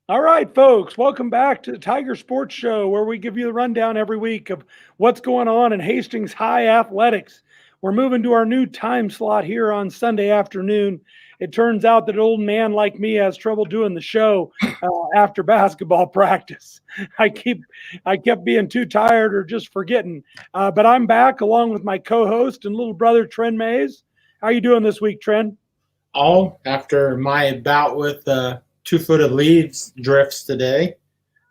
All right, folks, welcome back to the Tiger Sports Show, where we give you the rundown every week of what's going on in Hastings High Athletics. We're moving to our new time slot here on Sunday afternoon. It turns out that an old man like me has trouble doing the show after basketball practice. I keep, I kept being too tired or just forgetting. But I'm back along with my co-host and little brother Tren Mays. How are you doing this week, Tren? All after my bout with 2-footed leads drifts today.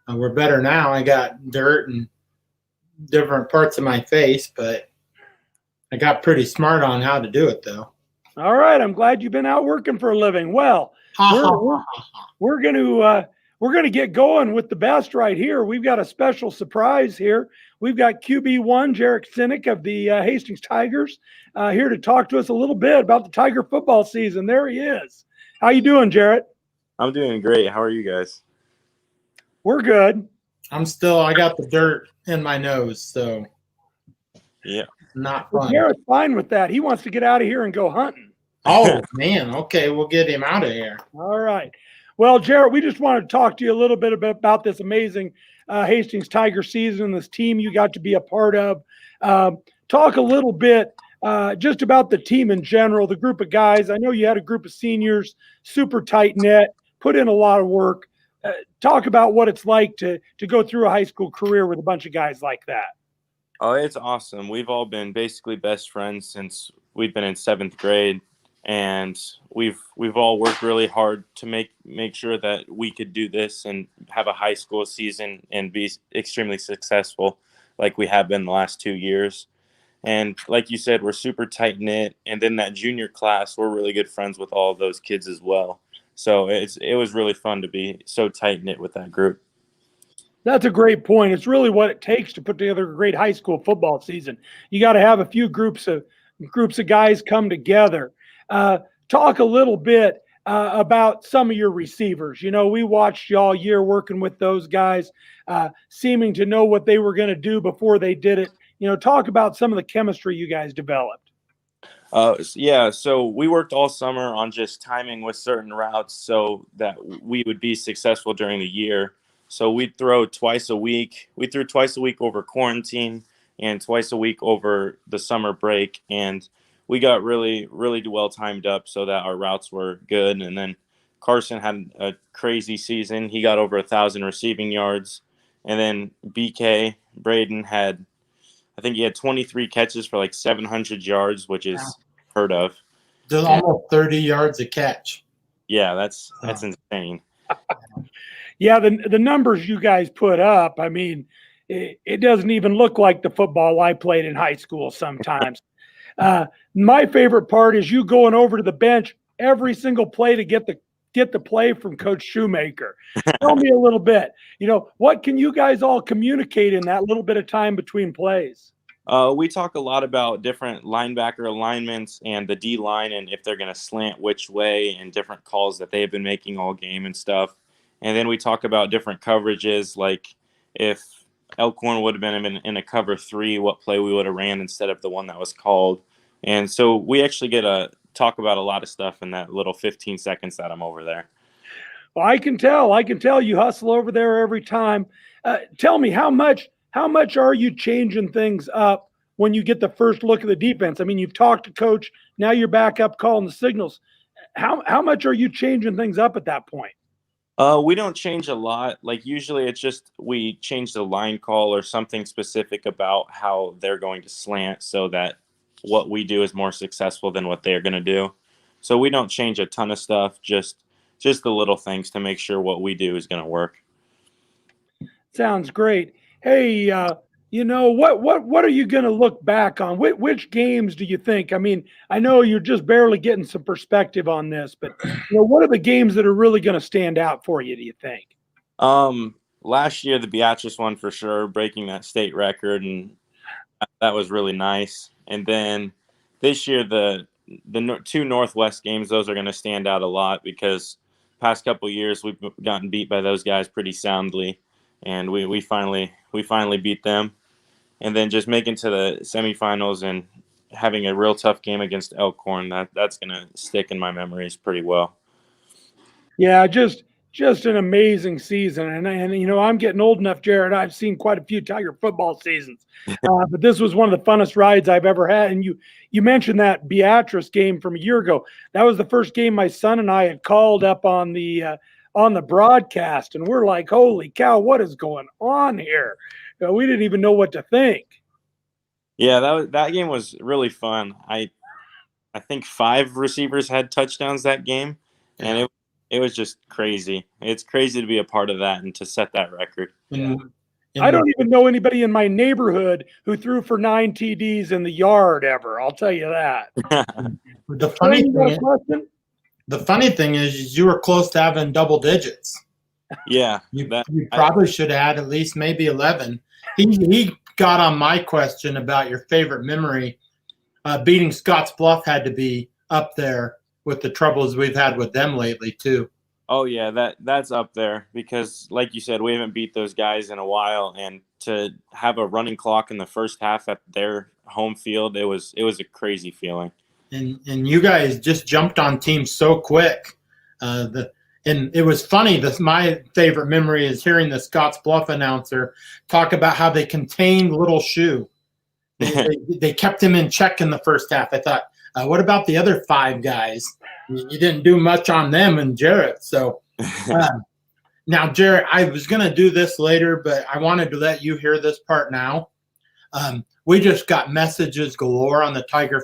We're better now. I got dirt and different parts of my face, but I got pretty smart on how to do it, though. All right, I'm glad you've been out working for a living. Well, Ha we're ha we're, ha ha ha. we're gonna get going with the best right here. We've got a special surprise here. We've got QB1 Jarrett Synek of the Hastings Tigers here to talk to us a little bit about the Tiger football season. There he is. How you doing, Jarrett? I'm doing great. How are you guys? We're good. I got the dirt in my nose, so Yeah. not Well, fun. Jarrett's fine with that. He wants to get out of here and go hunting. Oh, man. Okay, we'll get him out of here. All right. Well, Jarrett, we just wanted to talk to you a little bit about this amazing Hastings Tiger season, this team you got to be a part of. Talk a little bit just about the team in general, the group of guys. I know you had a group of seniors, super tight knit, put in a lot of work. Talk about what it's like to go through a high school career with a bunch of guys like that. Oh, it's awesome. We've all been basically best friends since we've been in 7th grade, and we've all worked really hard to make sure that we could do this and have a high school season and be extremely successful like we have been the last 2 years. And like you said, we're super tight knit, and then that junior class, we're really good friends with all of those kids as well. So it was really fun to be so tight knit with that group. That's a great point. It's really what it takes to put together a great high school football season. You got to have a few groups of guys come together. Talk a little bit about some of your receivers. You know, we watched you all year working with those guys, seeming to know what they were going to do before they did it. You know, talk about some of the chemistry you guys developed. Yeah, so we worked all summer on just timing with certain routes so that we would be successful during the year. So we'd throw twice a week. We threw twice a week over quarantine and twice a week over the summer break. And we got really, really well timed up so that our routes were good. And then Carson had a crazy season. He got over 1,000 receiving yards. And then BK, Braden, I think he had 23 catches for like 700 yards, which Yeah. is heard of. Just And almost 30 yards a catch. yeah, that's Oh. insane. Yeah, the numbers you guys put up, I mean, it doesn't even look like the football I played in high school sometimes. My favorite part is you going over to the bench every single play to get the play from Coach Shoemaker. Tell me a little bit. You know, what can you guys all communicate in that little bit of time between plays? We talk a lot about different linebacker alignments and the D line and if they're going to slant which way and different calls that they've been making all game and stuff. And then we talk about different coverages, like if Elkhorn would have been in a cover 3, what play we would have ran instead of the one that was called. And so we actually get to talk about a lot of stuff in that little 15 seconds that I'm over there. Well, I can tell. I can tell you hustle over there every time. Tell me how much are you changing things up when you get the first look at the defense? I mean, you've talked to coach. Now you're back up calling the signals. How much are you changing things up at that point? We don't change a lot. Like usually it's just we change the line call or something specific about how they're going to slant so that what we do is more successful than what they're going to do. So we don't change a ton of stuff, just the little things to make sure what we do is going to work. Sounds great. Hey, you know what are you going to look back on? Which games do you think? I mean, I know you're just barely getting some perspective on this, but you know, what are the games that are really going to stand out for you? Do you think? Last year the Beatrice one for sure, breaking that state record, and that was really nice. And then this year the 2 Northwest games, those are going to stand out a lot because past couple years we've gotten beat by those guys pretty soundly, and we finally beat them. And then just making to the semifinals and having a real tough game against Elkhorn, that's going to stick in my memories pretty well. Yeah, just just an amazing season. And you know, I'm getting old enough, Jarrett. I've seen quite a few Tiger football seasons, but this was one of the funnest rides I've ever had. And you mentioned that Beatrice game from a year ago. That was the first game my son and I had called up on the broadcast, and we're like, "Holy cow, what is going on here?" We didn't even know what to think. Yeah, that game was really fun. I think 5 receivers had touchdowns that game, and it was just crazy. It's crazy to be a part of that and to set that record. I don't even know anybody in my neighborhood who threw for 9 TDs in the yard ever. I'll tell you that. The funny thing is you were close to having double digits. Yeah. You probably should have had at least maybe 11. He got on my question about your favorite memory. Beating Scotts Bluff had to be up there with the troubles we've had with them lately too. Oh yeah, that's up there because, like you said, we haven't beat those guys in a while, and to have a running clock in the first half at their home field, it was a crazy feeling. And you guys just jumped on teams so quick. And it was funny. My favorite memory is hearing the Scotts Bluff announcer talk about how they contained Little Shoe. They kept him in check in the first half. I thought, what about the other 5 guys? You didn't do much on them and Jarrett. So now, Jarrett, I was going to do this later, but I wanted to let you hear this part now. We just got messages galore on the Tiger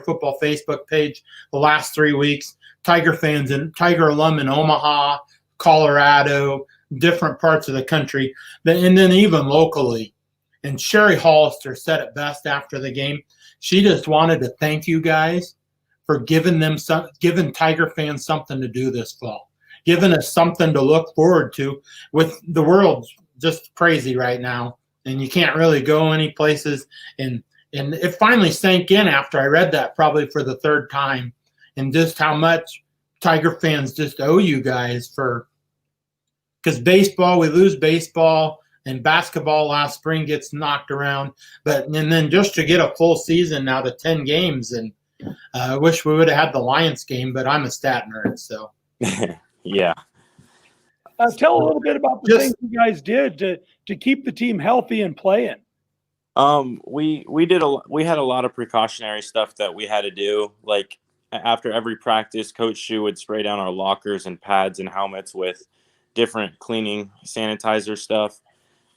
football Facebook page the last 3 weeks. Tiger fans and Tiger alum in Omaha, Colorado, different parts of the country, and then even locally. And Sherry Hollister said it best after the game. She just wanted to thank you guys for giving Tiger fans something to do this fall, giving us something to look forward to. With the world just crazy right now, and you can't really go any places. And it finally sank in after I read that, probably for the 3rd time, and just how much Tiger fans just owe you guys because baseball, we lose baseball, and basketball last spring gets knocked around. And then just to get a full season now to 10 games, and I wish we would have had the Lions game, but I'm a stat nerd, so. Yeah. Tell a little bit about the things you guys did to keep the team healthy and playing. We had a lot of precautionary stuff that we had to do. Like after every practice, Coach Shu would spray down our lockers and pads and helmets with different cleaning sanitizer stuff.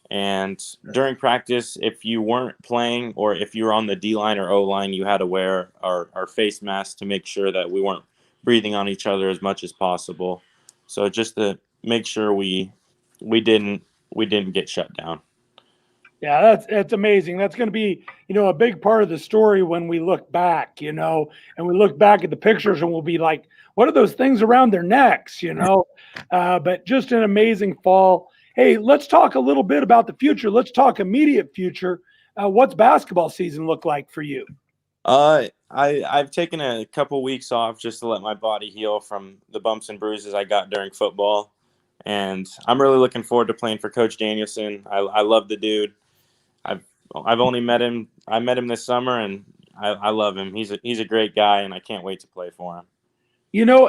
And during practice, if you weren't playing or if you were on the D line or O line, you had to wear our face masks to make sure that we weren't breathing on each other as much as possible. So just to make sure we didn't get shut down. Yeah, that's amazing. That's going to be, a big part of the story when we look back, and we look back at the pictures and we'll be like, what are those things around their necks, but just an amazing fall. Hey, let's talk a little bit about the future. Let's talk immediate future. What's basketball season look like for you? I've taken a couple weeks off just to let my body heal from the bumps and bruises I got during football. And I'm really looking forward to playing for Coach Danielson. I love the dude. I've only met him. I met him this summer, and I love him. He's a great guy, and I can't wait to play for him.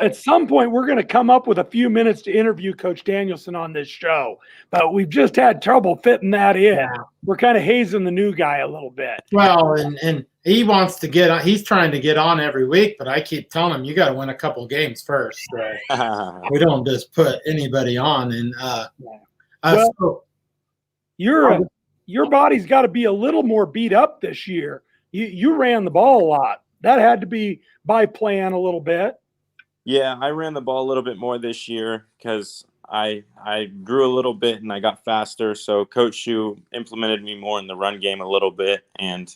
At some point, we're going to come up with a few minutes to interview Coach Danielson on this show, but we've just had trouble fitting that in. Yeah. We're kind of hazing the new guy a little bit. Well, and he wants to get on. He's trying to get on every week, but I keep telling him, you got to win a couple games first. So we don't just put anybody on. And your body's got to be a little more beat up this year. You ran the ball a lot. That had to be by plan a little bit. Yeah, I ran the ball a little bit more this year because I grew a little bit and I got faster. So Coach Shu implemented me more in the run game a little bit. And,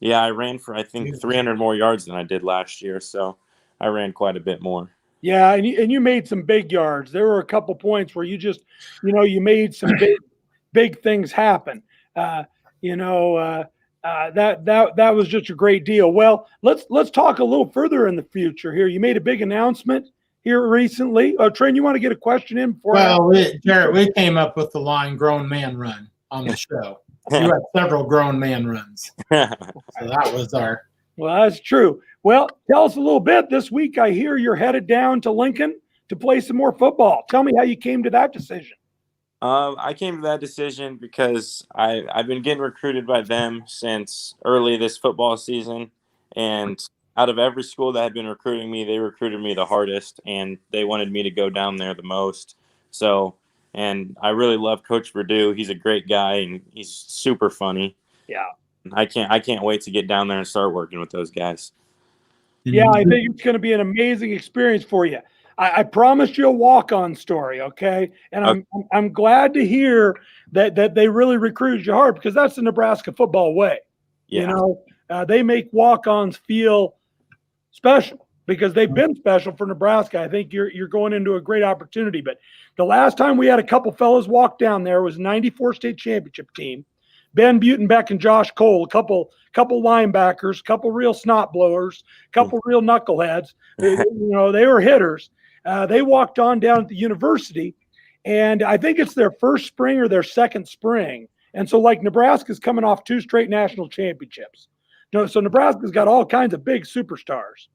yeah, I ran for, I think, 300 more yards than I did last year. So I ran quite a bit more. Yeah, and you made some big yards. There were a couple points where you just, you made some big things happen. That was just a great deal. Well, let's talk a little further in the future here. You made a big announcement here recently. Tren, you want to get a question in before? Well, Jarrett, we came up with the line "grown man run" on the show. You had several grown man runs, so that was our. Well, that's true. Well, tell us a little bit. This week, I hear you're headed down to Lincoln to play some more football. Tell me how you came to that decision. I came to that decision because I've been getting recruited by them since early this football season. And out of every school that had been recruiting me, they recruited me the hardest, and they wanted me to go down there the most. So, and I really love Coach Verdue. He's a great guy, and he's super funny. Yeah. I can't wait to get down there and start working with those guys. Yeah, I think it's going to be an amazing experience for you. I promised you a walk-on story, okay? And I'm glad to hear that they really recruited you hard, because that's the Nebraska football way. Yeah. You know, they make walk-ons feel special because they've been special for Nebraska. I think you're going into a great opportunity. But the last time we had a couple fellas walk down there was '94 state championship team. Ben Butenbeck and Josh Cole, a couple linebackers, couple real snot blowers, couple real knuckleheads. You know, they were hitters. They walked on down at the university, and I think it's their first spring or their second spring. And so, like, Nebraska's coming off 2 straight national championships. So Nebraska's got all kinds of big superstars.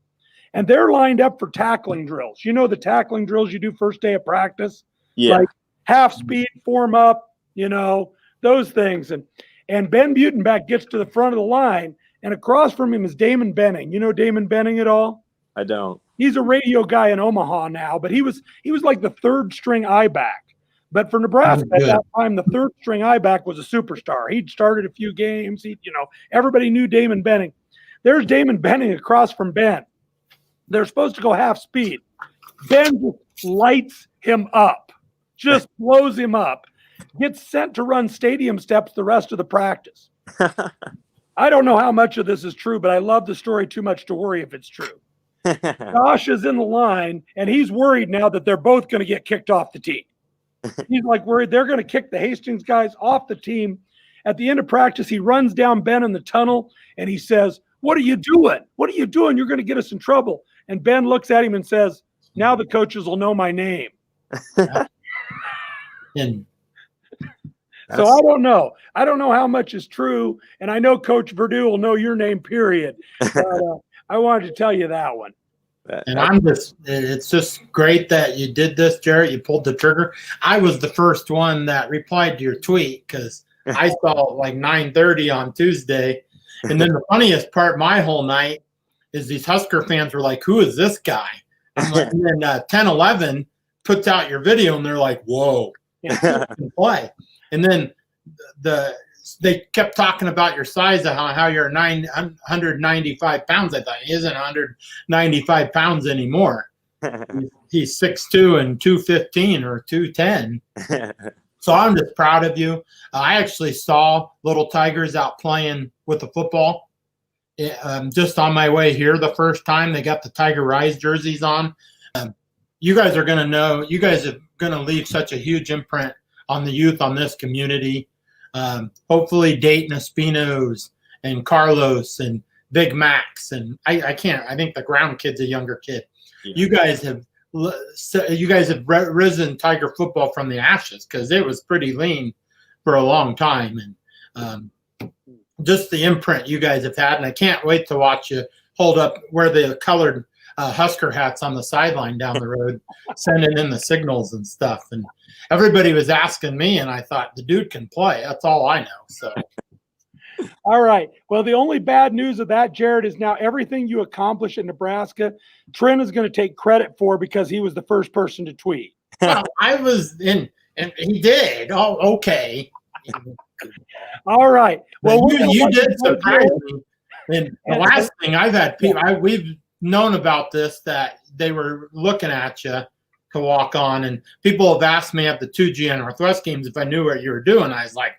And they're lined up for tackling drills. You know the tackling drills you do first day of practice? Yeah. Like half speed, form up, you know, those things. And Ben Butenbeck gets to the front of the line, and across from him is Damon Benning. You know Damon Benning at all? I don't. He's a radio guy in Omaha now, but he was like the 3rd string I-back. But for Nebraska at that time, the 3rd string I-back was a superstar. He'd started a few games. Everybody knew Damon Benning. There's Damon Benning across from Ben. They're supposed to go half speed. Ben just lights him up, just blows him up. Gets sent to run stadium steps the rest of the practice. I don't know how much of this is true, but I love the story too much to worry if it's true. Josh is in the line, and he's worried now that they're both going to get kicked off the team. He's like worried they're going to kick the Hastings guys off the team. At the end of practice, he runs down Ben in the tunnel, and he says, "What are you doing? What are you doing? You're going to get us in trouble." And Ben looks at him and says, "Now the coaches will know my name." So I don't know. I don't know how much is true, and I know Coach Verdue will know your name, period. But I wanted to tell you that one. And it's just great that you did this, Jarrett. You pulled the trigger. I was the first one that replied to your tweet because I saw it like 9:30 on Tuesday. And then the funniest part my whole night is these Husker fans were like, "Who is this guy?" And then 10-11 puts out your video, and they're like, "Whoa, play." And then they kept talking about your size, how you're 195 pounds. I thought he isn't 195 pounds anymore. He's 6'2" and 215 or 210. So I'm just proud of you. I actually saw Little Tigers out playing with the football just on my way here the first time. They got the Tiger Rise jerseys on. You guys are going to know. You guys are going to leave such a huge imprint on the youth on this community. Hopefully Dayton Espinos and Carlos and Big Max, and I think the ground kid's a younger kid. Yeah. You guys have risen Tiger football from the ashes, because it was pretty lean for a long time, and just the imprint you guys have had. And I can't wait to watch you hold up wear the colored Husker hats on the sideline down the road, sending in the signals and stuff. And everybody was asking me, and I thought, the dude can play. That's all I know. So, all right. Well, the only bad news of that, Jarrett, is now everything you accomplish in Nebraska, Tren is going to take credit for, because he was the first person to tweet. Well, I was in, and he did. Oh, okay. All right. Well, you did surprise me. And the last thing I've had people, we've known about this, that they were looking at you to walk on, and people have asked me at the 2G and Northwest games if I knew what you were doing. I was like,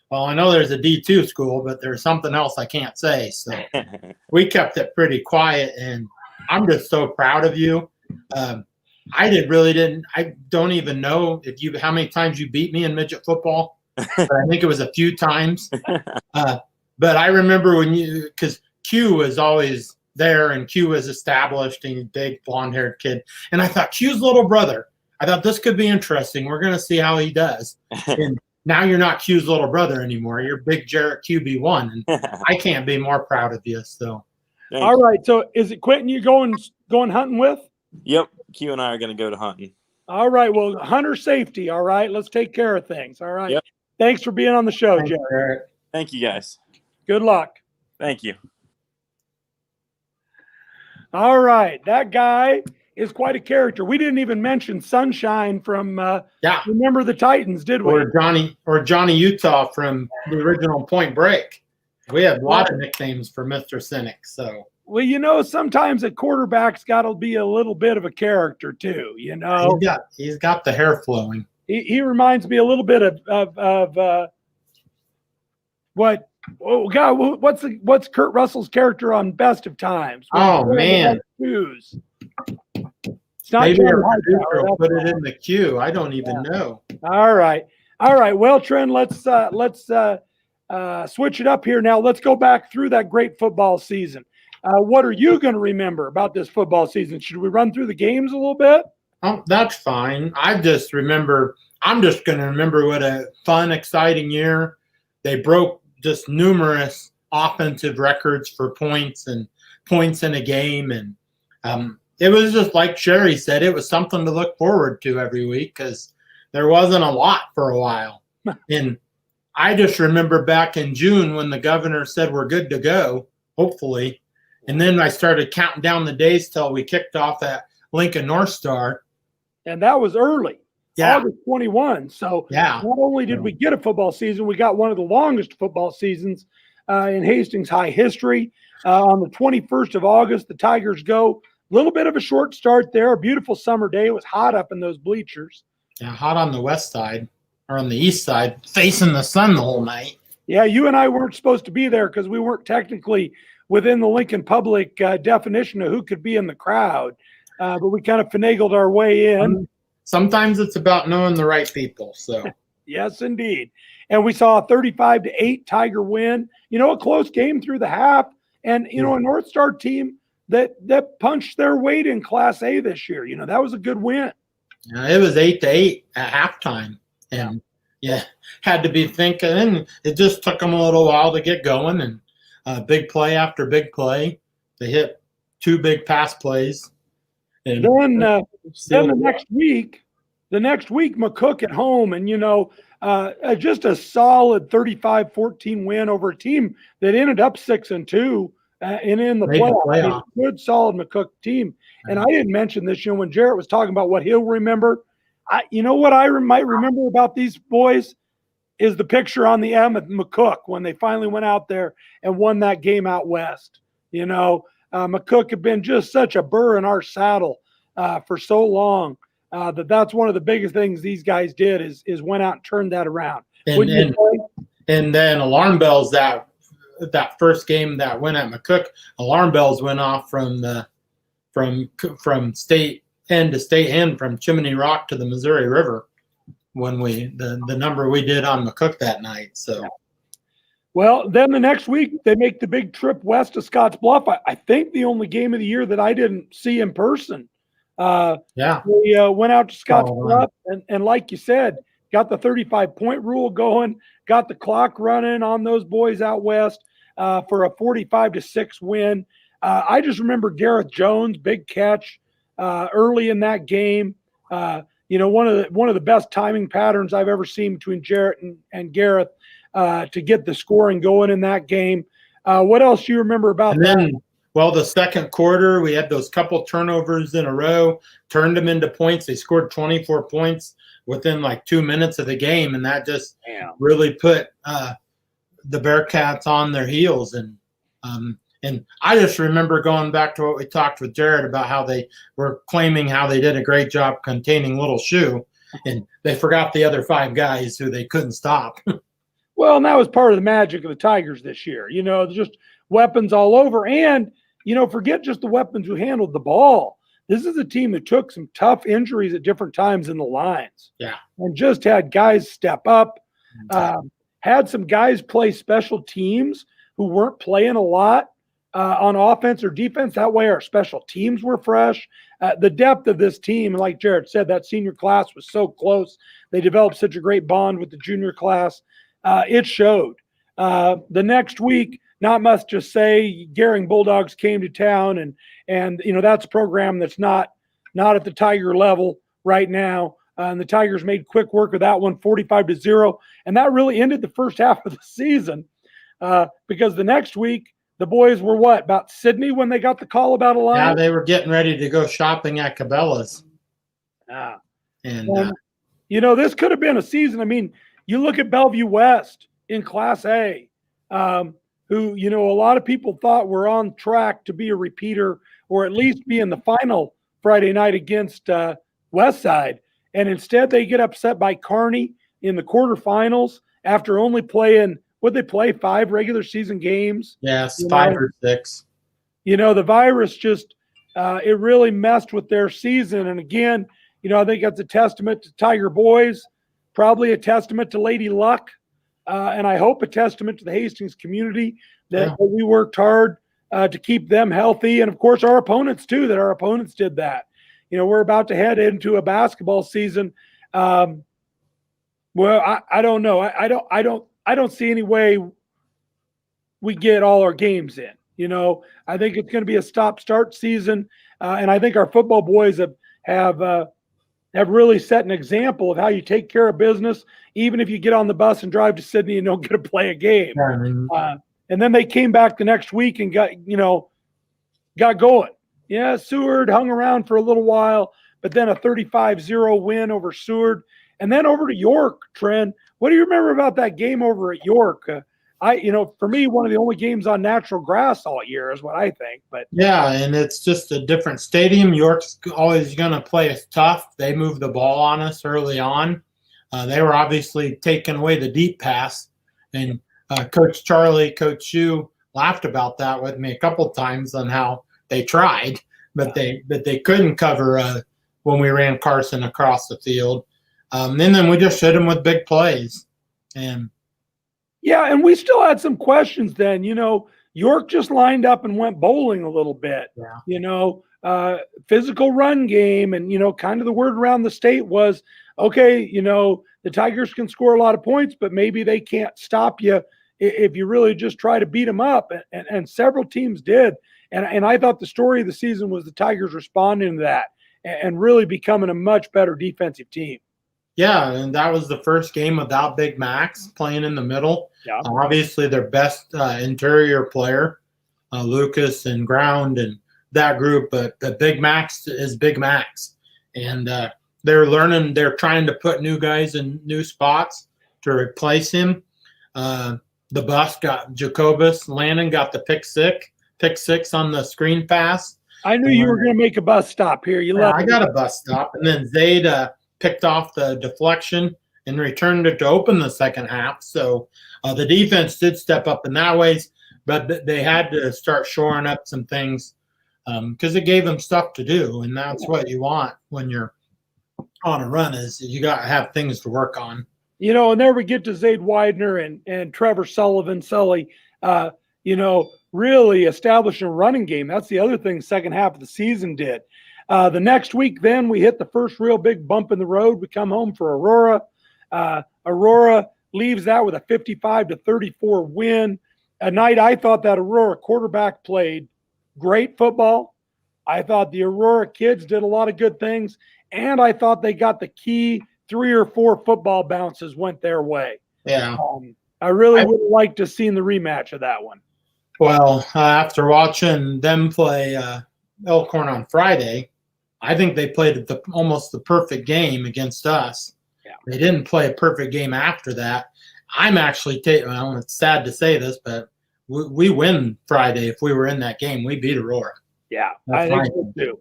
well, I know there's a D2 school, but there's something else I can't say. So we kept it pretty quiet, and I'm just so proud of you. I don't even know how many times you beat me in midget football. But I think it was a few times. But I remember because Q was always there, and Q was established, and he's a big blonde-haired kid. And I thought, Q's little brother, I thought this could be interesting. We're going to see how he does. And now you're not Q's little brother anymore. You're big Jarrett QB1, and I can't be more proud of you. So, all right. So is it Quentin you going hunting with? Yep. Q and I are going to go to hunting. All right. Well, hunter safety. All right. Let's take care of things. All right. Yep. Thanks for being on the show, Thanks, Jared. Jarrett. Thank you, guys. Good luck. Thank you. All right. That guy is quite a character. We didn't even mention Sunshine from Remember the Titans, did we? Or Johnny Utah from the original Point Break. We have a lot of nicknames for Mr. Synek. So, well, sometimes a quarterback's got to be a little bit of a character too. he's got the hair flowing. He reminds me a little bit of what? Oh God, what's Kurt Russell's character on Best of Times? Oh man, it's not maybe John our producer Hightower, will put it in the queue. I don't even know. All right. Well, Tren, let's switch it up here now. Let's go back through that great football season. What are you going to remember about this football season? Should we run through the games a little bit? That's fine. I'm just going to remember what a fun, exciting year. They broke just numerous offensive records for points in a game. And it was just like Sherry said, it was something to look forward to every week because there wasn't a lot for a while. And I just remember back in June when the governor said we're good to go, hopefully. And then I started counting down the days till we kicked off at Lincoln North Star. And that was early. Yeah. August 21. So yeah. Not only did we get a football season, we got one of the longest football seasons in Hastings High history. On the 21st of August, the Tigers go. A little bit of a short start there. A beautiful summer day. It was hot up in those bleachers. Yeah, hot on the west side or on the east side, facing the sun the whole night. Yeah, you and I weren't supposed to be there because we weren't technically within the Lincoln Public definition of who could be in the crowd. But we kind of finagled our way in. Sometimes it's about knowing the right people. So yes, indeed. And we saw a 35-8 Tiger win. A close game through the half, and a North Star team that punched their weight in Class A this year. That was a good win. Yeah, it was 8-8 at halftime, and had to be thinking. And it just took them a little while to get going, and big play after big play. They hit 2 big pass plays. And then the next week, McCook at home, and just a solid 35-14 win over a team that ended up 6-2 and in the playoff. Good, solid McCook team. And I didn't mention this, when Jarrett was talking about what he'll remember. What I might remember about these boys is the picture on the M of McCook when they finally went out there and won that game out west. McCook had been just such a burr in our saddle for so long that's one of the biggest things these guys did is went out and turned that around. And then alarm bells that first game that went at McCook, alarm bells went off from state end to state end, from Chimney Rock to the Missouri River when the number we did on McCook that night. So. Well, then the next week they make the big trip west to Scotts Bluff. I think the only game of the year that I didn't see in person. We went out to Scotts Bluff and like you said, got the 35-point rule going, got the clock running on those boys out west for a 45-6 win. I just remember Gareth Jones, big catch early in that game. One of the best timing patterns I've ever seen between Jarrett and Gareth. To get the scoring going in that game. What else do you remember about that? Well, the second quarter, we had those couple turnovers in a row, turned them into points. They scored 24 points within like 2 minutes of the game, and that just really put the Bearcats on their heels. And I just remember going back to what we talked with Jarrett about how they were claiming how they did a great job containing Little Shoe, and they forgot the other 5 guys who they couldn't stop. Well, and that was part of the magic of the Tigers this year. Just weapons all over. And, forget just the weapons who handled the ball. This is a team that took some tough injuries at different times in the lines. Yeah. And just had guys step up, had some guys play special teams who weren't playing a lot on offense or defense. That way our special teams were fresh. The depth of this team, like Jarrett said, that senior class was so close. They developed such a great bond with the junior class. It showed. The next week, not much to say. Gehring Bulldogs came to town, and that's a program that's not not at the Tiger level right now. And the Tigers made quick work of that one, 45-0. And that really ended the first half of the season because the next week, the boys were what, about Sydney when they got the call about a line? Yeah, they were getting ready to go shopping at Cabela's. And this could have been a season. I mean, you look at Bellevue West in Class A, who, a lot of people thought were on track to be a repeater or at least be in the final Friday night against Westside. And instead they get upset by Kearney in the quarterfinals after only playing, would they play 5 regular season games? Yes, 5 or 6. The virus just, it really messed with their season. And again, I think that's a testament to Tiger boys, probably a testament to Lady Luck, and I hope a testament to the Hastings community that we worked hard to keep them healthy. And of course, our opponents too, that our opponents did that. We're about to head into a basketball season. Well, I don't know. I don't see any way we get all our games in. I think it's going to be a stop-start season, and I think our football boys have really set an example of how you take care of business, even if you get on the bus and drive to Sydney and don't get to play a game. And then they came back the next week and got going. Yeah, Seward hung around for a little while, but then a 35-0 win over Seward. And then over to York, Tren. What do you remember about that game over at York? For me, one of the only games on natural grass all year is what I think. But yeah, and it's just a different stadium. York's always going to play us tough. They moved the ball on us early on. They were obviously taking away the deep pass, and Coach Charlie, Coach Shu laughed about that with me a couple times on how they tried, but they couldn't cover when we ran Carson across the field. And then we just hit them with big plays, and we still had some questions then. York just lined up and went bowling a little bit. Physical run game, and kind of the word around the state was, okay, the Tigers can score a lot of points, but maybe they can't stop you if you really just try to beat them up. And several teams did. And I thought the story of the season was the Tigers responding to that and really becoming a much better defensive team. Yeah, and that was the first game without Big Max playing in the middle. Yeah. Obviously, their best interior player, Lucas and Ground and that group, but Big Max is Big Max. And they're learning, they're trying to put new guys in new spots to replace him. The bus got Jacobus. Landon got the pick six on the screen pass. I knew you were going to make a bus stop here. I got a bus stop. And then Zayd picked off the deflection and returned it to open the second half. So the defense did step up in that ways, but they had to start shoring up some things because it gave them stuff to do. And that's what you want when you're on a run, is you got to have things to work on. And there we get to Zayd Widener and Trevor Sullivan, Sully, really establishing a running game. That's the other thing second half of the season did. The next week, then, we hit the first real big bump in the road. We come home for Aurora. Aurora leaves that with a 55-34 win. A night I thought that Aurora quarterback played great football. I thought the Aurora kids did a lot of good things, and I thought they got the key 3 or 4 football bounces went their way. Yeah. I really would have liked to have seen the rematch of that one. Well, after watching them play Elkhorn on Friday, I think they played almost the perfect game against us. Yeah. They didn't play a perfect game after that. I'm actually well, it's sad to say this, but we win Friday. If we were in that game, we beat Aurora. Yeah, I think so too.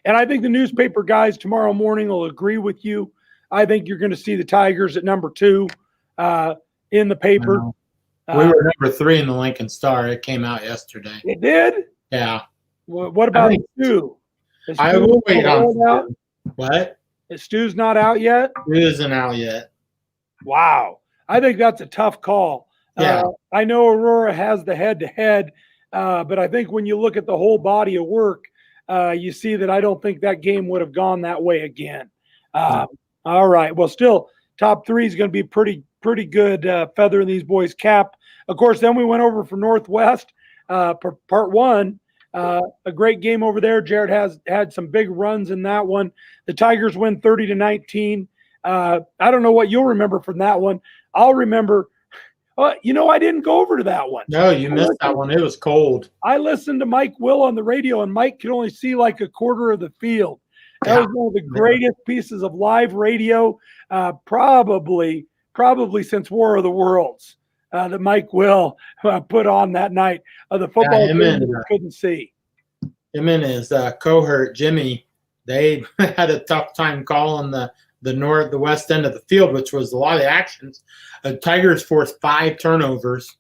And I think the newspaper guys tomorrow morning will agree with you. I think you're going to see the Tigers at number 2 in the paper. We were number 3 in the Lincoln Star. It came out yesterday. It did? Yeah. What about Stu? I will wait on what? Stu's not out yet? Stu isn't out yet. Wow. I think that's a tough call. Yeah. I know Aurora has the head-to-head, but I think when you look at the whole body of work, you see that I don't think that game would have gone that way again. All right. Well, still, top 3 is going to be pretty good feather in these boys' cap. Of course, then we went over for Northwest, part 1. A great game over there. Jarrett has had some big runs in that one. The Tigers win 30-19. I don't know what you'll remember from that one. I'll remember. I didn't go over to that one. No, you missed that one. It was cold. I listened to Mike Will on the radio, and Mike could only see like a quarter of the field. That was one of the greatest pieces of live radio, probably since War of the Worlds, that Mike Will put on that night. The football game you couldn't see. Him and his cohort, Jimmy, they had a tough time calling the west end of the field, which was a lot of actions. Tigers forced 5 turnovers,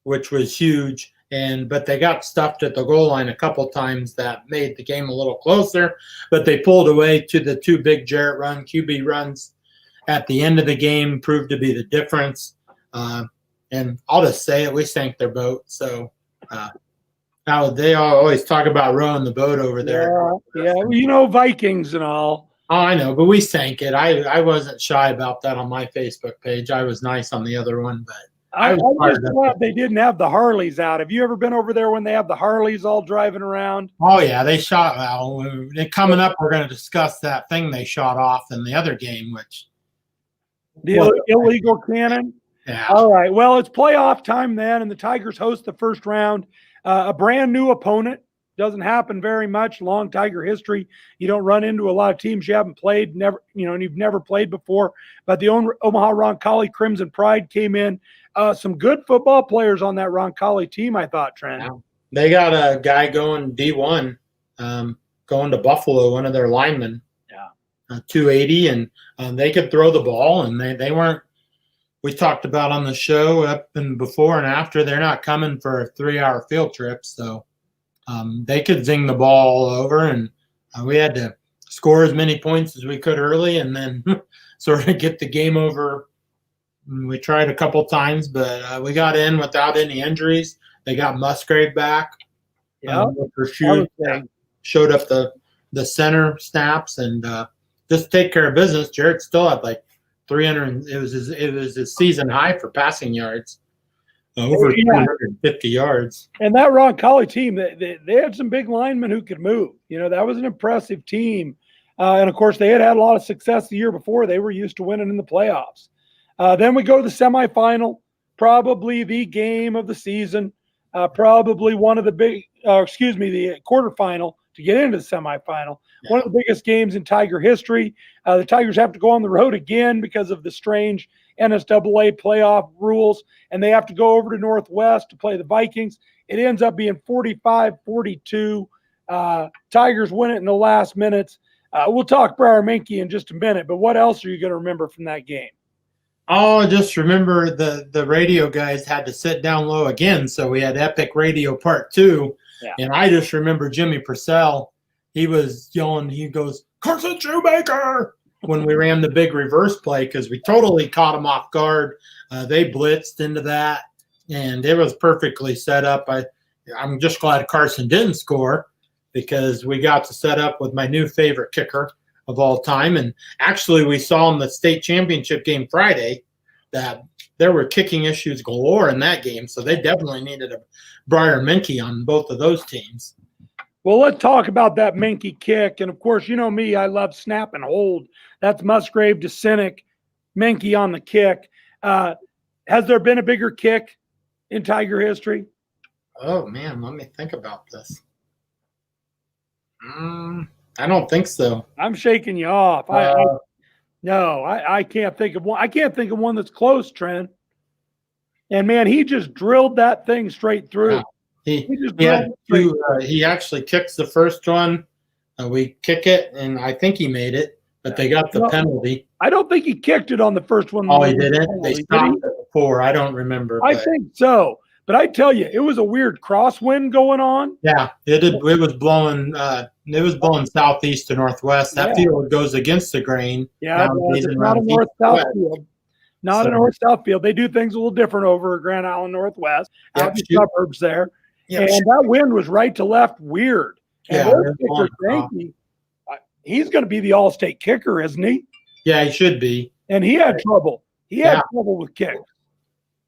which was huge. But they got stuffed at the goal line a couple times that made the game a little closer. But they pulled away to the 2 big Jarrett QB runs at the end of the game, proved to be the difference. And I'll just say it, we sank their boat. So now they always talk about rowing the boat over there. Yeah, well, Vikings and all. Oh, I know, but we sank it. I wasn't shy about that on my Facebook page. I was nice on the other one, but I was glad they didn't have the Harleys out. Have you ever been over there when they have the Harleys all driving around? Oh, yeah, they shot. Coming up, we're going to discuss that thing they shot off in the other game, which the illegal cannon. Yeah. All right. Well, it's playoff time then, and the Tigers host the first round. A brand new opponent. Doesn't happen very much. Long Tiger history. You don't run into a lot of teams you haven't played, and you've never played before. But the Omaha Roncalli Crimson Pride came in. Some good football players on that Roncalli team, I thought, Tren. Yeah. They got a guy going D1, going to Buffalo, one of their linemen. Yeah. 280, and they could throw the ball, and they weren't. We talked about on the show up and before and after, they're not coming for a 3-hour field trip, so they could zing the ball all over, and we had to score as many points as we could early and then sort of get the game over. We tried a couple times, but we got in without any injuries. They got Musgrave back. Showed up the center snaps and just take care of business. Jarrett still had like 300. It was his season high for passing yards, over 350 yards. And that Roncalli team, they had some big linemen who could move. That was an impressive team. And of course, they had a lot of success the year before. They were used to winning in the playoffs. Then we go to the semifinal, probably the game of the season, probably one of the the quarterfinal to get into the semifinal. Yeah. One of the biggest games in Tiger history. The Tigers have to go on the road again because of the strange NCAA playoff rules, and they have to go over to Northwest to play the Vikings. It ends up being 45-42. Tigers win it in the last minutes. We'll talk Briar Minky in just a minute, but what else are you going to remember from that game? Oh, just remember the radio guys had to sit down low again, so we had Epic Radio Part 2. Yeah. And I just remember Jimmy Purcell. He was yelling, he goes, "Carson Shoemaker!" when we ran the big reverse play because we totally caught them off guard. They blitzed into that, and it was perfectly set up. I'm just glad Carson didn't score because we got to set up with my new favorite kicker of all time. And actually, we saw in the state championship game Friday that there were kicking issues galore in that game, so they definitely needed a Briar Minky on both of those teams. Well, let's talk about that Minky kick. And, of course, you know me, I love snap and hold. That's Musgrave to Synek, Minky on the kick. Has there been a bigger kick in Tiger history? Oh, man, let me think about this. I don't think so. I'm shaking you off. I can't think of one. I can't think of one that's close, Tren. And, man, he just drilled that thing straight through. Yeah. He actually kicks the first one. We kick it, and I think he made it, but they got the penalty. I don't think he kicked it on the first one. Oh, he didn't? They stopped it before. I don't remember. I think so. But I tell you, it was a weird crosswind going on. Yeah, it was blowing. It was blowing southeast to northwest. That field goes against the grain. Yeah, it's not a north-south field. Not a north-south field. They do things a little different over at Grand Island Northwest, out in the suburbs there. Yeah, and that wind was right to left weird. And he's going to be the all-state kicker, isn't he? Yeah, he should be. And he had trouble. He had trouble with kicks.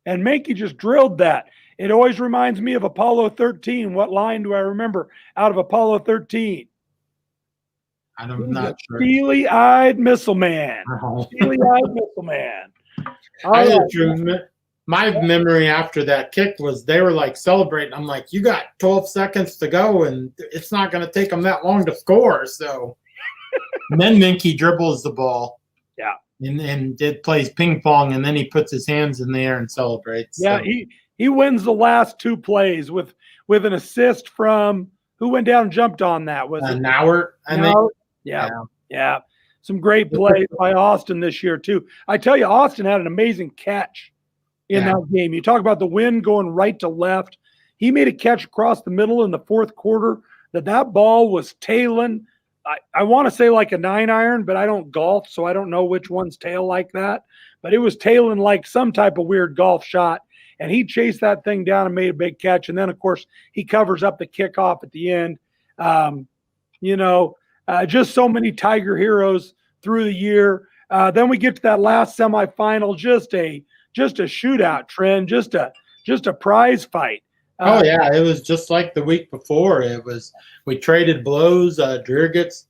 And Minky just drilled that. It always reminds me of Apollo 13. What line do I remember out of Apollo 13? I'm not sure. Steely-eyed missile man. Oh. Steely-eyed missile man. All I right. just my memory after that kick was they were like celebrating. I'm like, you got 12 seconds to go, and it's not going to take them that long to score. So, and then Minky dribbles the ball. Yeah. And it plays ping pong, and then he puts his hands in the air and celebrates. Yeah, so. he wins the last two plays with an assist from who went down and jumped on that? Was it Nauert? I think. Yeah. Some great plays by Austin this year too. I tell you, Austin had an amazing catch in that game. You talk about the wind going right to left. He made a catch across the middle in the fourth quarter that ball was tailing. I want to say like a 9-iron, but I don't golf, so I don't know which one's tail like that. But it was tailing like some type of weird golf shot. And he chased that thing down and made a big catch. And then, of course, he covers up the kickoff at the end. Just so many Tiger heroes through the year. Then we get to that last semifinal, just a shootout, Tren, just a prize fight. It was just like the week before. We traded blows. Drigets,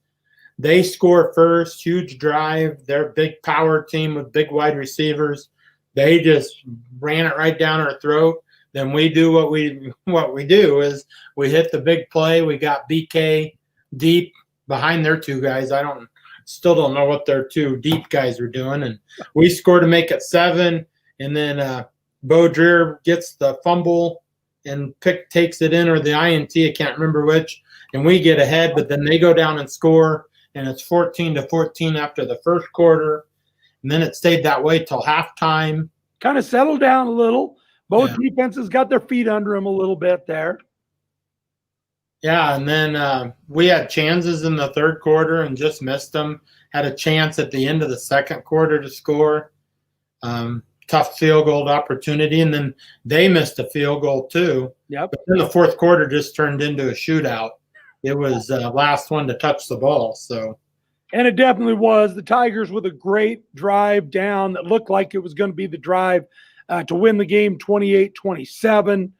they score first, huge drive. They're a big power team with big wide receivers. They just ran it right down our throat. Then we do what we do is we hit the big play. We got BK deep behind their two guys. Still don't know what their two deep guys were doing, and we score to make it 7. And then Bo Dreer gets the fumble and takes it in, or the INT, I can't remember which, and we get ahead, but then they go down and score, and it's 14-14 after the first quarter, and then it stayed that way till halftime. Kind of settled down a little. Both defenses got their feet under them a little bit there. Yeah, and then we had chances in the third quarter and just missed them. Had a chance at the end of the second quarter to score. Tough field goal opportunity, and then they missed a field goal too. Yep. But then the fourth quarter just turned into a shootout. It was the last one to touch the ball. And it definitely was. The Tigers with a great drive down that looked like it was going to be the drive to win the game 28-27.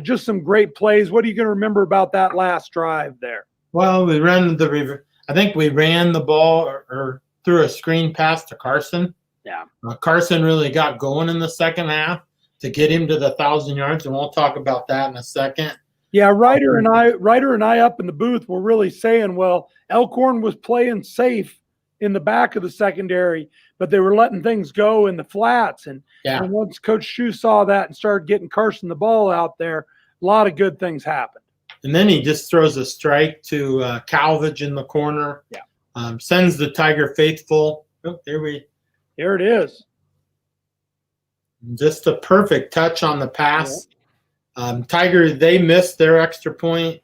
Just some great plays. What are you going to remember about that last drive there? Well, I think we ran the ball or threw a screen pass to Carson. Yeah. Carson really got going in the second half to get him to the 1,000 yards, and we'll talk about that in a second. Yeah, Ryder and I up in the booth were really saying, well, Elkhorn was playing safe in the back of the secondary, but they were letting things go in the flats. And once Coach Shue saw that and started getting Carson the ball out there, a lot of good things happened. And then he just throws a strike to Calvage in the corner. Yeah. Sends the Tiger faithful. Oh, Here it is. Just a perfect touch on the pass. Tiger, they missed their extra point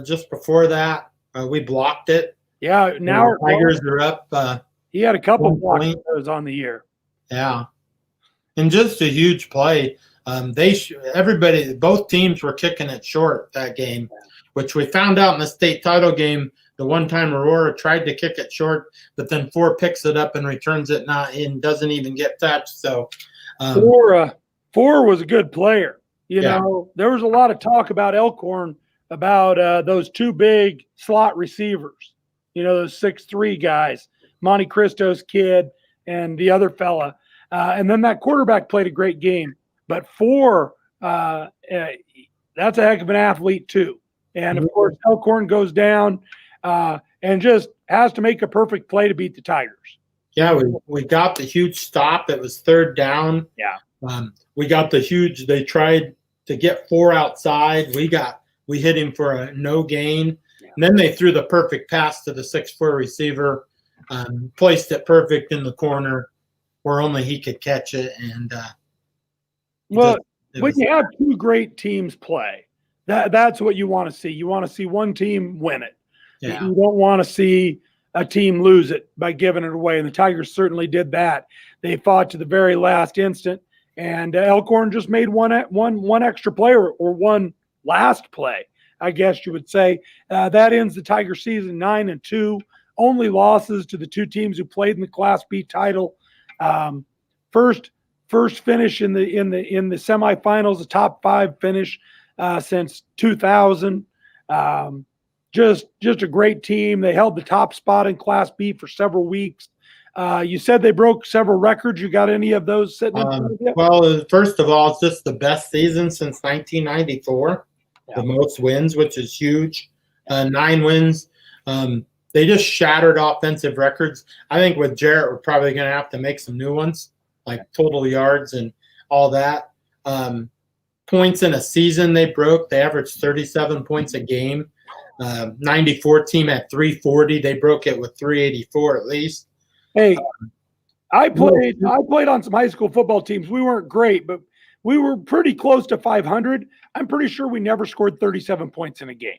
just before that. We blocked it. Yeah, now our Tigers are up. He had a couple blocks on the year. Yeah, and just a huge play. Both teams were kicking it short that game, which we found out in the state title game. The one time Aurora tried to kick it short, but then Four picks it up and returns it and doesn't even get touched. So Four was a good player. You know, there was a lot of talk about Elkhorn about those two big slot receivers. You know, those 6'3" guys, Monte Cristo's kid and the other fella. And then that quarterback played a great game. But Four, that's a heck of an athlete too. And, of course, Elkhorn goes down and just has to make a perfect play to beat the Tigers. Yeah, we got the huge stop. It was third down. Yeah. We got the huge – they tried to get Four outside. We hit him for a no gain. Yeah. And then they threw the perfect pass to the 6'4" receiver, placed it perfect in the corner where only he could catch it. And when you have two great teams play, that's what you want to see. You want to see one team win it. Yeah. You don't want to see a team lose it by giving it away. And the Tigers certainly did that. They fought to the very last instant. And Elkhorn just made one extra play or one last play, I guess you would say. That ends the Tiger season 9-2. Only losses to the two teams who played in the Class B title. First first finish in the semifinals, a top 5 finish since 2000. Just a great team. They held the top spot in Class B for several weeks. You said they broke several records. You got any of those sitting in front of you? Well, first of all, it's just the best season since 1994. Yeah. The most wins, which is huge. 9 wins. They just shattered offensive records. I think with Jarrett, we're probably going to have to make some new ones, like total yards and all that. Points in a season they broke. They averaged 37 points a game. 94 team at 340. They broke it with 384 at least. Hey, I played on some high school football teams. We weren't great, but we were pretty close to 500. I'm pretty sure we never scored 37 points in a game.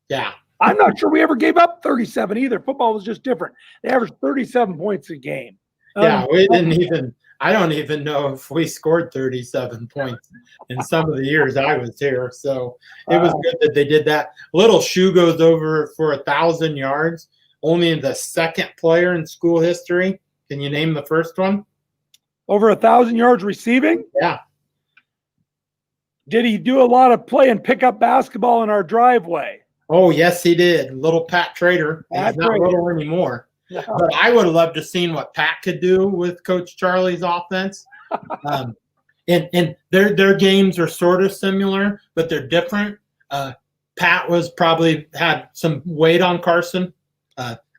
Yeah. I'm not sure we ever gave up 37 either. Football was just different. They averaged 37 points a game. Yeah, we didn't even – I don't even know if we scored 37 points in some of the years I was here. So it was good that they did that. Little Shoe goes over for 1,000 yards, only the second player in school history. Can you name the first one? Over 1,000 yards receiving? Yeah. Did he do a lot of play and pick up basketball in our driveway? Oh, yes, he did. Little Pat Trader. He's not little anymore. Yeah. But I would have loved to have seen what Pat could do with Coach Charlie's offense. And their games are sort of similar, but they're different. Pat probably had some weight on Carson.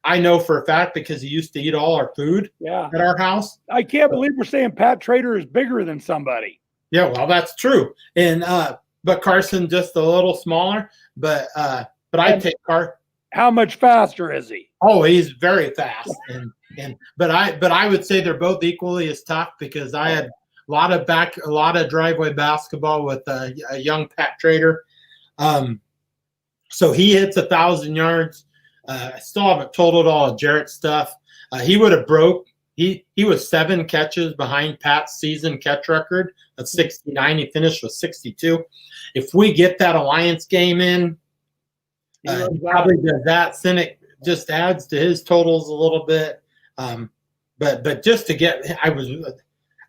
I know for a fact because he used to eat all our food at our house. I can't believe we're saying Pat Trader is bigger than somebody. Yeah, well, that's true. And but Carson just a little smaller. But I take Carson. How much faster is he? Oh, he's very fast. But I would say they're both equally as tough because I had a lot of driveway basketball with a young Pat Trader. So he hits 1,000 yards. I still haven't totaled all of Jarrett's stuff. He would have broke. He was 7 catches behind Pat's season catch record of 69. He finished with 62. If we get that Alliance game in, he probably does that. Synek just adds to his totals a little bit. But just to get, I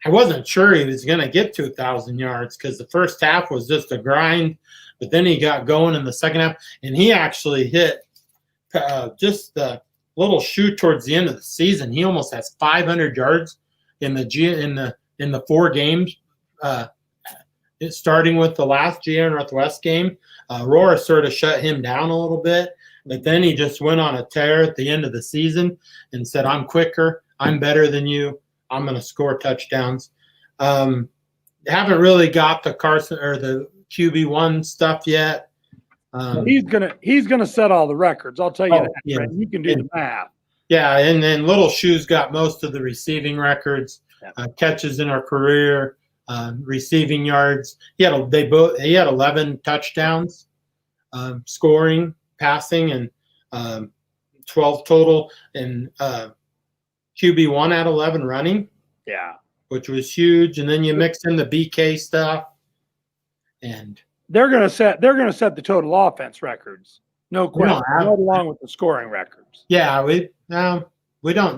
wasn't sure he was going to get to 1,000 yards because the first half was just a grind, but then he got going in the second half, and he actually hit just the little shoe towards the end of the season. He almost has 500 yards in the 4 games. Starting with the last GA Northwest game, Aurora sort of shut him down a little bit, but then he just went on a tear at the end of the season and said, "I'm quicker, I'm better than you, I'm going to score touchdowns." Haven't really got the Carson or the QB1 stuff yet. He's gonna set all the records. I'll tell you that. Yeah. You can do the math. Yeah, and then Little Shoe's got most of the receiving records, catches in our career. Receiving yards. He had 11 touchdowns, scoring, passing, and 12 total. And QB1 had 11 running. Yeah, which was huge. And then you mix in the BK stuff, and they're gonna set the total offense records. No question. Right along with the scoring records. Yeah, we don't.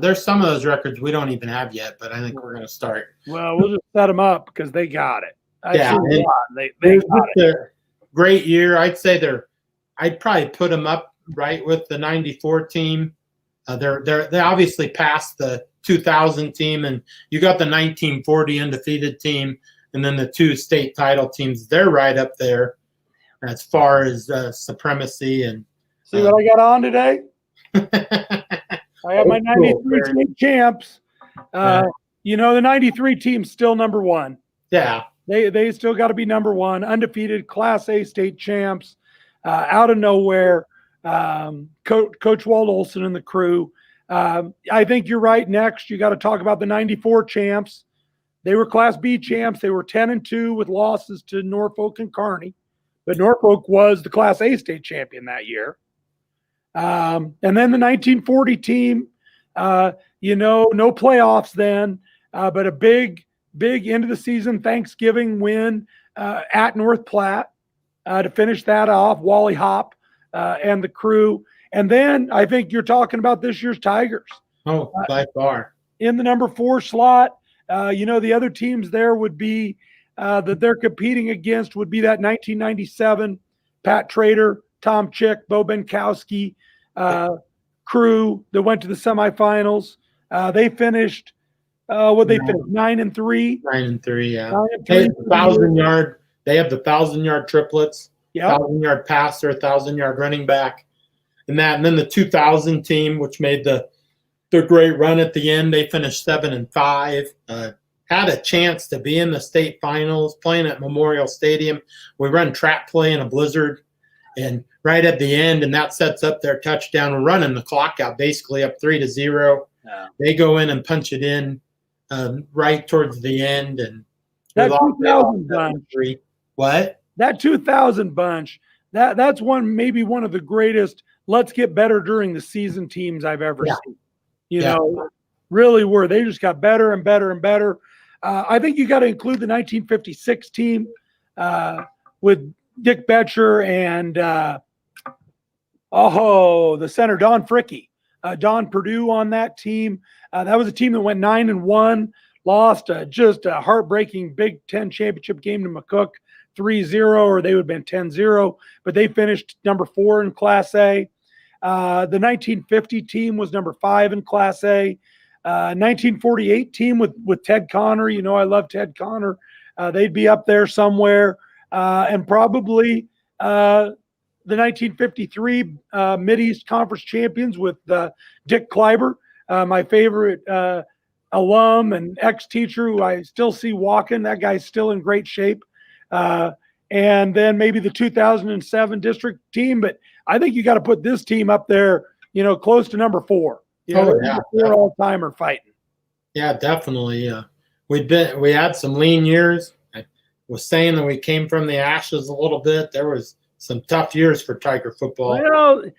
There's some of those records we don't even have yet, but I think we're going to start. Well, we'll just set them up because they got it. They got it. Great year. I'd say I'd probably put them up right with the '94 team. They obviously passed the 2000 team, and you got the 1940 undefeated team, and then the 2 state title teams. They're right up there as far as supremacy. And see what I got on today. I have my 93 state champs. The 93 team's still number 1. Yeah. They still got to be number 1. Undefeated Class A state champs out of nowhere. Coach Walt Olson and the crew. I think you're right. Next, you got to talk about the 94 champs. They were Class B champs. They were 10-2 with losses to Norfolk and Kearney. But Norfolk was the Class A state champion that year. And then the 1940 team, no playoffs then, but a big end of the season Thanksgiving win at North Platte to finish that off. Wally Hop and the crew. And then I think you're talking about this year's Tigers. Oh, by far. In the number 4 slot, The other teams there would be that they're competing against would be that 1997 Pat Trader, Tom Chick, Bo Benkowski crew that went to the semifinals. They finished they finished 9-3. 9-3, yeah. 9-3 They have the 1,000-yard. They have the 1,000-yard triplets. Yep. 1,000-yard passer, 1,000-yard running back, and then the 2000 team, which made the great run at the end. They finished 7-5. Had a chance to be in the state finals, playing at Memorial Stadium. We run trap play in a blizzard, and right at the end, and that sets up their touchdown. We're running the clock out, basically up 3-0. Yeah. They go in and punch it in right towards the end, and that 2000 bunch. What? That 2000 bunch. That's maybe one of the greatest. Let's get better during the season teams I've ever seen. Really were. They just got better and better and better. I think you got to include the 1956 team with Dick Betcher and the center Don Fricky, Don Purdue on that team. That was a team that went 9-1, lost just a heartbreaking Big Ten championship game to McCook 3-0, or they would have been 10-0, but they finished number 4 in Class A. The 1950 team was number 5 in Class A. 1948 team with Ted Connor. I love Ted Connor. They'd be up there somewhere. And probably the 1953 Mid-East Conference champions with Dick Kleiber, my favorite alum and ex-teacher who I still see walking. That guy's still in great shape. And then maybe the 2007 district team. But I think you got to put this team up there, close to number 4. Four all-timer fighting. Yeah, definitely. We had some lean years. I was saying that we came from the ashes a little bit. There was some tough years for Tiger football. Well,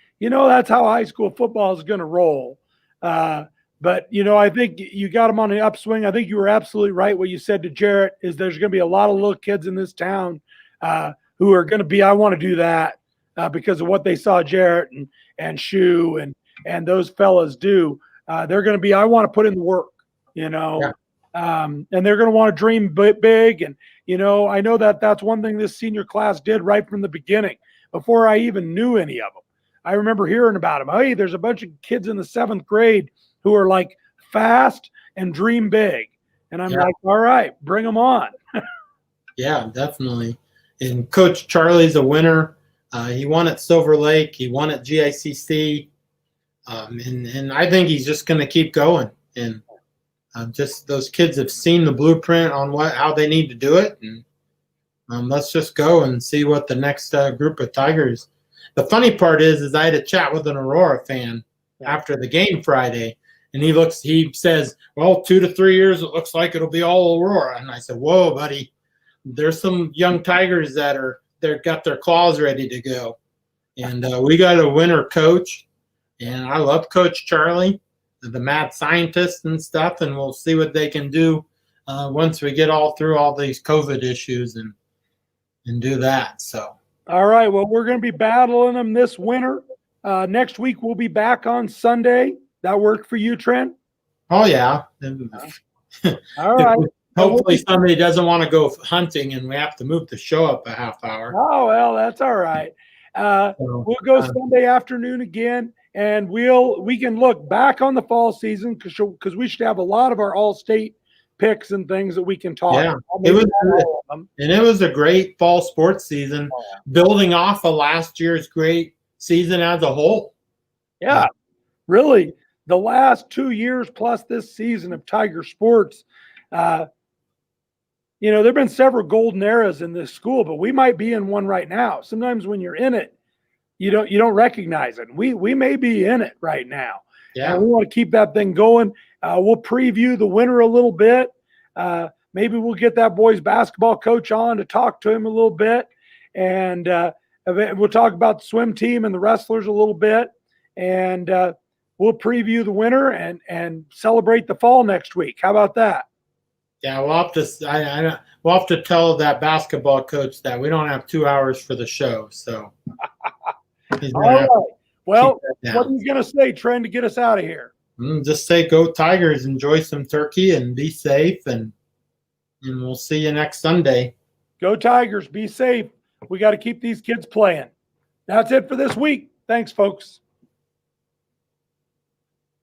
that's how high school football is going to roll. But I think you got them on the upswing. I think you were absolutely right. What you said to Jarrett is there's going to be a lot of little kids in this town who are going to be, I want to do that because of what they saw Jarrett and Shu and those fellas do. They're going to be, I want to put in the work, Yeah. And they're going to want to dream big. And, I know that's one thing this senior class did right from the beginning before I even knew any of them. I remember hearing about them. Hey, there's a bunch of kids in the 7th grade who are like fast and dream big. And I'm like, all right, bring them on. Yeah, definitely. And Coach Charlie's a winner. He won at Silver Lake. He won at GICC. And I think he's just going to keep going. And just those kids have seen the blueprint on how they need to do it. And let's just go and see what the next group of Tigers. The funny part is I had a chat with an Aurora fan after the game Friday, and he says, well, 2 to 3 years, it looks like it'll be all Aurora. And I said, whoa, buddy, there's some young Tigers they've got their claws ready to go. And we got a winner coach. And I love Coach Charlie, the mad scientist and stuff, and we'll see what they can do once we get through all these COVID issues and do that. So, all right. Well, we're going to be battling them this winter. Next week we'll be back on Sunday. That work for you, Tren? Oh yeah. All right. Hopefully somebody doesn't want to go hunting and we have to move the show up a half hour. Oh well, that's all right. We'll go Sunday afternoon again. And we can look back on the fall season because we should have a lot of our all-state picks and things that we can talk about. It was a great fall sports season, building off of last year's great season as a whole. Yeah, really. The last 2 years plus this season of Tiger sports, there have been several golden eras in this school, but we might be in one right now. Sometimes when you're in it, you don't recognize it. We may be in it right now. Yeah. And we want to keep that thing going. We'll preview the winter a little bit. Maybe we'll get that boys basketball coach on to talk to him a little bit. And we'll talk about the swim team and the wrestlers a little bit. And we'll preview the winter and celebrate the fall next week. How about that? Yeah, we'll have to tell that basketball coach that we don't have 2 hours for the show. So all right. Well, what are you going to say, Tren, to get us out of here? Just say go Tigers, enjoy some turkey and be safe, and we'll see you next Sunday. Go Tigers, be safe. We got to keep these kids playing. That's it for this week. Thanks, folks.